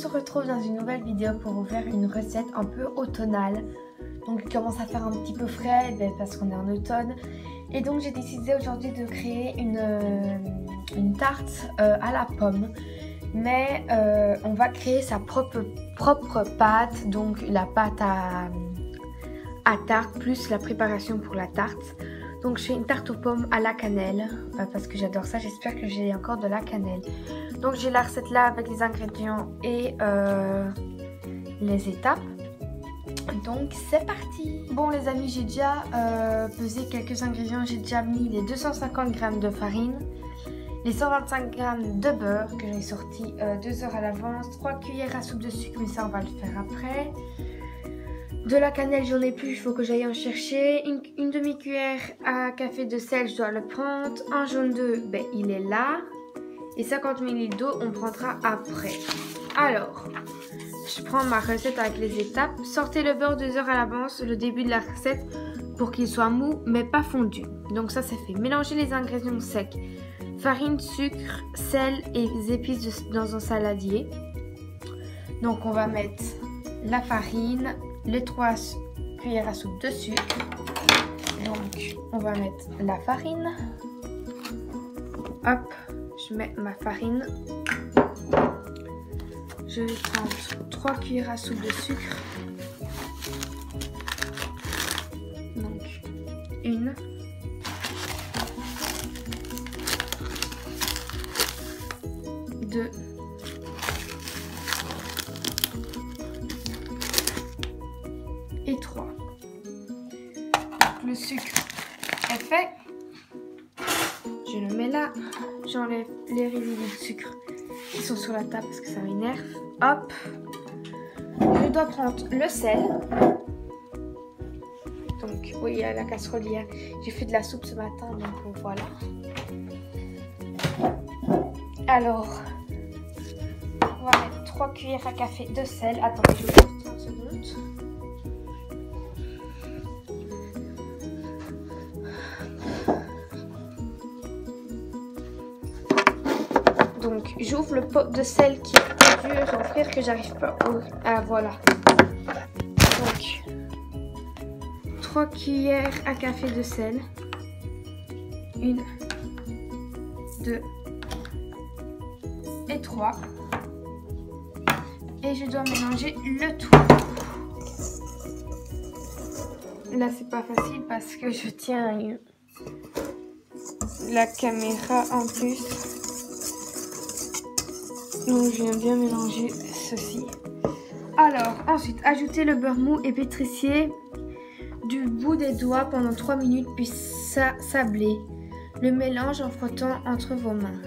se retrouve dans une nouvelle vidéo pour vous faire une recette un peu automnale. Donc il commence à faire un petit peu frais parce qu'on est en automne. Et donc j'ai décidé aujourd'hui de créer une tarte à la pomme. Mais on va créer sa propre pâte, donc la pâte à tarte plus la préparation pour la tarte. Donc je fais une tarte aux pommes à la cannelle parce que j'adore ça, j'espère que j'ai encore de la cannelle. Donc j'ai la recette là avec les ingrédients et les étapes. Donc c'est parti. Bon les amis, j'ai déjà pesé quelques ingrédients, j'ai déjà mis les 250 g de farine, les 125 g de beurre que j'ai sorti 2 heures à l'avance, 3 cuillères à soupe de sucre, mais ça on va le faire après. De la cannelle, j'en ai plus, il faut que j'aille en chercher. Une demi-cuillère à café de sel, je dois le prendre. Un jaune d'œuf, ben, il est là. Et 50 ml d'eau, on prendra après. Alors, je prends ma recette avec les étapes. Sortez le beurre 2 heures à l'avance, le début de la recette, pour qu'il soit mou, mais pas fondu. Donc ça, c'est fait. Mélangez les ingrédients secs. Farine, sucre, sel et les épices dans un saladier. Donc on va mettre la farine, les 3 cuillères à soupe de sucre. Donc on va mettre la farine. Hop, je mets ma farine. Je vais prendre 3 cuillères à soupe de sucre. Donc 1. 2. Et 3. Donc le sucre est fait. Je le mets là. J'enlève les résidus de sucre qui sont sur la table parce que ça m'énerve. Hop. Je dois prendre le sel. Donc oui, il y a la casserole hier. J'ai fait de la soupe ce matin, donc voilà. Alors, on va mettre 3 cuillères à café de sel. Attendez, je vais faire 30 secondes. Donc j'ouvre le pot de sel qui est dur à ouvrir que j'arrive pas à ouvrir. Ah voilà. Donc 3 cuillères à café de sel. 1, 2 et 3. Et je dois mélanger le tout. Là c'est pas facile parce que je tiens la caméra en plus. Donc je viens bien mélanger ceci. Alors ensuite ajoutez le beurre mou et pétrissez du bout des doigts pendant 3 minutes puis sablez le mélange en frottant entre vos mains.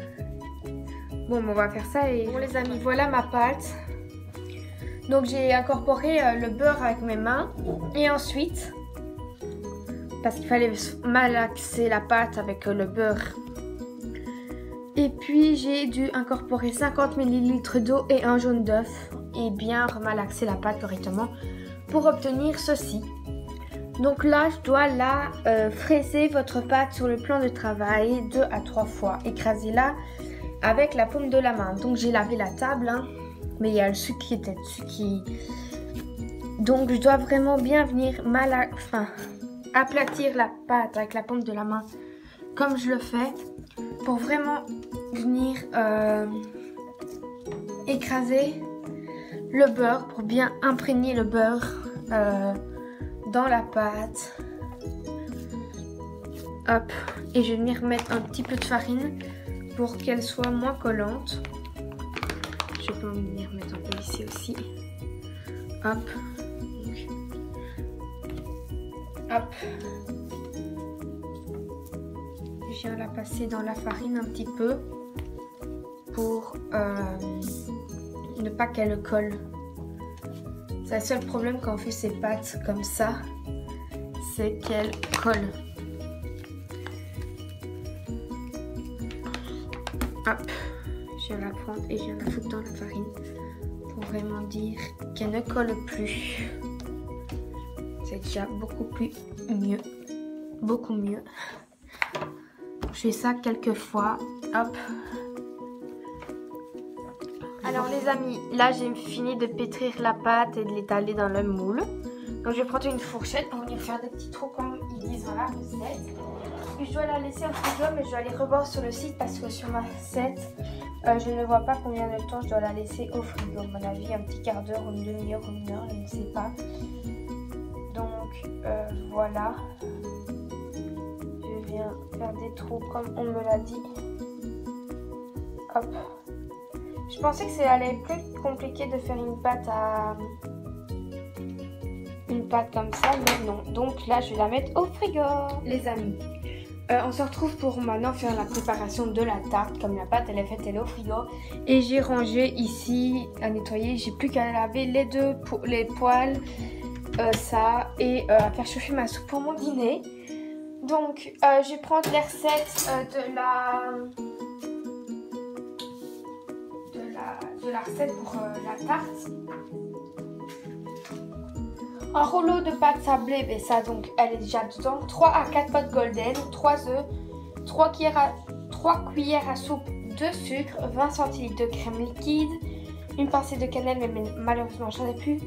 Bon, on va faire ça et bon les amis, voilà ma pâte. Donc j'ai incorporé le beurre avec mes mains et ensuite, parce qu'il fallait malaxer la pâte avec le beurre. Et puis j'ai dû incorporer 50 ml d'eau et un jaune d'œuf et bien remalaxer la pâte correctement pour obtenir ceci. Donc là, je dois fraiser votre pâte sur le plan de travail 2 à 3 fois. Écrasez-la avec la paume de la main. Donc j'ai lavé la table, hein, mais il y a le sucre qui était dessus donc je dois vraiment bien venir aplatir la pâte avec la paume de la main comme je le fais pour vraiment venir écraser le beurre pour bien imprégner le beurre dans la pâte. Hop, et je vais venir mettre un petit peu de farine pour qu'elle soit moins collante. Je peux venir mettre un peu ici aussi. Hop. Hop. Je viens la passer dans la farine un petit peu pour ne pas qu'elle colle. C'est le seul problème quand on fait ces pâtes comme ça, c'est qu'elle colle. Hop, je viens la prendre et je viens la foutre dans la farine pour vraiment dire qu'elle ne colle plus. C'est déjà beaucoup mieux. Beaucoup mieux. Je fais ça quelques fois. Hop. Alors les amis, là j'ai fini de pétrir la pâte et de l'étaler dans le moule. Donc je vais prendre une fourchette pour venir faire des petits trous comme ils disent dans la recette. Puis je dois la laisser au frigo, mais je dois aller revoir sur le site parce que sur ma recette, je ne vois pas combien de temps je dois la laisser au frigo. À mon avis, un petit quart d'heure, une demi-heure ou une heure, je ne sais pas. Donc voilà. Je viens faire des trous comme on me l'a dit. Hop. Je pensais que ça allait être plus compliqué de faire une pâte comme ça, mais non. Donc là, je vais la mettre au frigo. Les amis, on se retrouve pour maintenant faire la préparation de la tarte. Comme la pâte, elle est faite, elle est au frigo. Et j'ai rangé ici à nettoyer. J'ai plus qu'à laver les poêles, ça, et à faire chauffer ma soupe pour mon dîner. Donc, je vais prendre les recettes de la recette pour la tarte. Un rouleau de pâte sablée, ben ça donc elle est déjà dedans. 3 à 4 potes golden, 3 œufs, 3 cuillères à soupe de sucre, 20 centilitres de crème liquide, une pincée de cannelle, mais malheureusement j'en ai plus,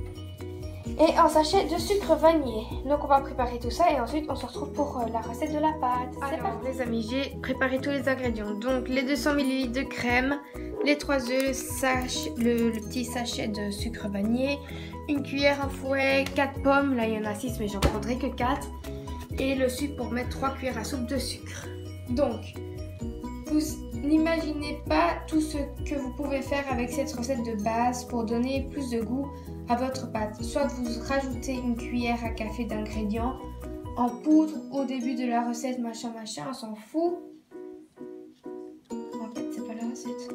et un sachet de sucre vanillé. Donc on va préparer tout ça et ensuite on se retrouve pour la recette de la pâte. Alors les amis, j'ai préparé tous les ingrédients. Donc les 200 ml de crème, les 3 œufs, le petit sachet de sucre vanillé, une cuillère à fouet, 4 pommes, là il y en a 6 mais j'en prendrai que 4, et le sucre pour mettre 3 cuillères à soupe de sucre. Donc vous n'imaginez pas tout ce que vous pouvez faire avec cette recette de base pour donner plus de goût à votre pâte. Soit vous rajoutez une cuillère à café d'ingrédients en poudre au début de la recette, machin, on s'en fout. En fait, c'est pas la recette.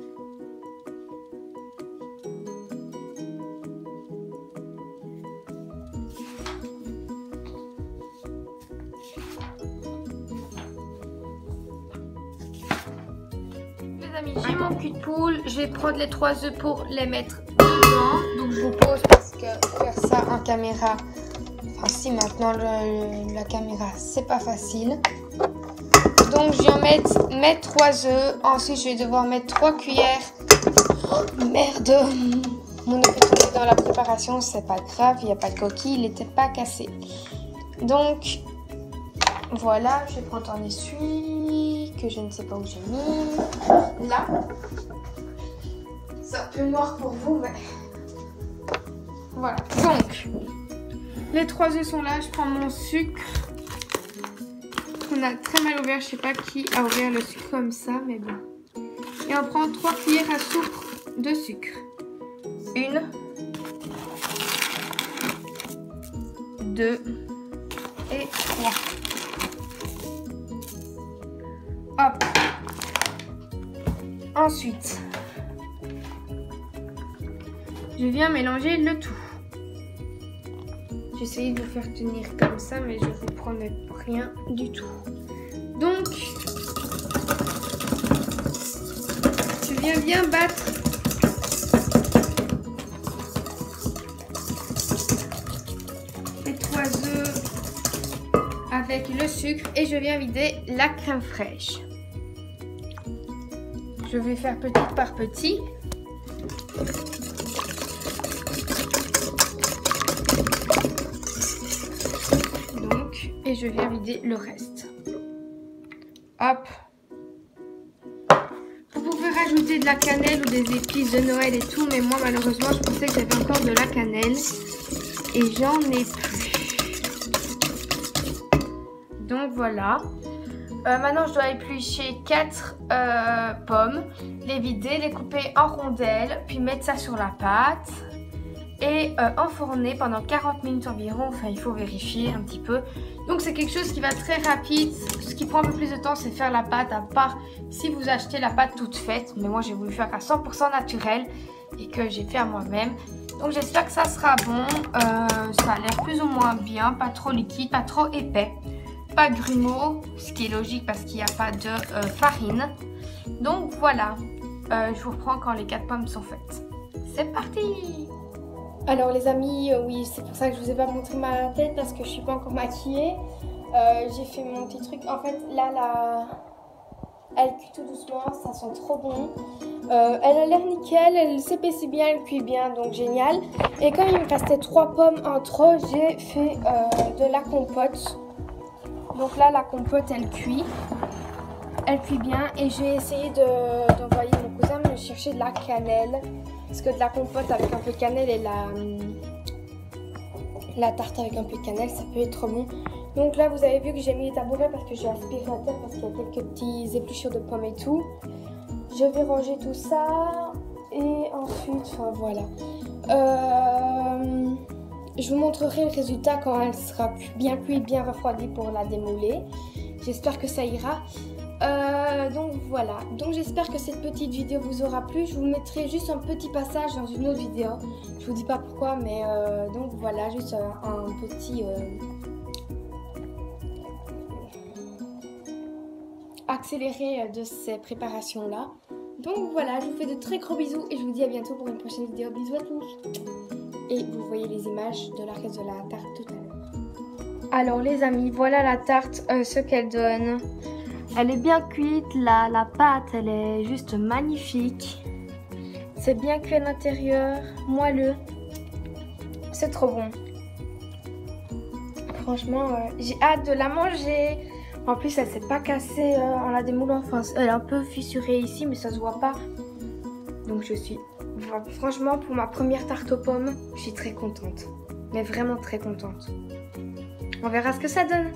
Les amis, j'ai mon cul de poule. Je vais prendre les 3 œufs pour les mettre dedans. Donc je vous pose parce que faire ça en caméra, enfin si maintenant la caméra c'est pas facile. Donc je vais mettre 3 œufs. Ensuite je vais devoir mettre 3 cuillères. Oh, merde, mon œuf est tombé dans la préparation, c'est pas grave, il n'y a pas de coquille, il n'était pas cassé. Donc voilà, je vais prendre un essuie que je ne sais pas où j'ai mis. Là, c'est un peu noir pour vous, mais voilà. Donc, les 3 œufs sont là. Je prends mon sucre. On a très mal ouvert. Je sais pas qui a ouvert le sucre comme ça, mais bon. Et on prend 3 cuillères à soupe de sucre. 1, 2 et 3. Hop. Ensuite, je viens mélanger le tout. J'essaye de vous faire tenir comme ça, mais je vous promets rien du tout. Donc, je viens bien battre les 3 œufs avec le sucre et je viens vider la crème fraîche. Je vais faire petit par petit. Donc, et je viens vider le reste. Hop. Vous pouvez rajouter de la cannelle ou des épices de Noël et tout, mais moi malheureusement je pensais que j'avais encore de la cannelle et j'en ai plus. Donc voilà. Maintenant je dois éplucher 4 pommes, les vider, les couper en rondelles, puis mettre ça sur la pâte et enfourner pendant 40 minutes environ. Enfin il faut vérifier un petit peu. Donc c'est quelque chose qui va très rapide. Ce qui prend un peu plus de temps c'est faire la pâte, à part si vous achetez la pâte toute faite. Mais moi j'ai voulu faire à 100% naturel et que j'ai fait à moi-même. Donc j'espère que ça sera bon. Ça a l'air plus ou moins bien, pas trop liquide, pas trop épais. Pas grumeau, ce qui est logique parce qu'il n'y a pas de farine. Donc voilà, je vous reprends quand les 4 pommes sont faites. C'est parti! Alors les amis, oui, c'est pour ça que je vous ai pas montré ma tête parce que je suis pas encore maquillée. J'ai fait mon petit truc. En fait, là, Elle cuit tout doucement, ça sent trop bon. Elle a l'air nickel, elle s'épaissit bien, elle cuit bien, donc génial. Et comme il me restait 3 pommes en trop, j'ai fait de la compote. Donc là, la compote, elle cuit. Elle cuit bien et j'ai essayé d'envoyer mon cousin me chercher de la cannelle. Parce que de la compote avec un peu de cannelle et la tarte avec un peu de cannelle, ça peut être trop bon. Donc là, vous avez vu que j'ai mis les tabourets parce que j'ai aspiré la terre parce qu'il y a quelques petits épluchures de pommes et tout. Je vais ranger tout ça et ensuite, enfin voilà. Je vous montrerai le résultat quand elle sera bien cuite, bien refroidie pour la démouler. J'espère que ça ira. Donc voilà, donc j'espère que cette petite vidéo vous aura plu. Je vous mettrai juste un petit passage dans une autre vidéo. Je vous dis pas pourquoi, mais donc voilà, juste un petit accéléré de ces préparations là. Donc voilà, je vous fais de très gros bisous et je vous dis à bientôt pour une prochaine vidéo. Bisous à tous. Et vous voyez les images de la reste de la tarte tout à l'heure. Alors les amis, voilà la tarte, ce qu'elle donne. Elle est bien cuite, la pâte elle est juste magnifique. C'est bien cuit à l'intérieur, moelleux. C'est trop bon. Franchement, j'ai hâte de la manger. En plus, elle s'est pas cassée en la démoulant. Enfin, elle est un peu fissurée ici, mais ça se voit pas. Donc je suis... Franchement, pour ma première tarte aux pommes, je suis très contente. Mais vraiment très contente. On verra ce que ça donne.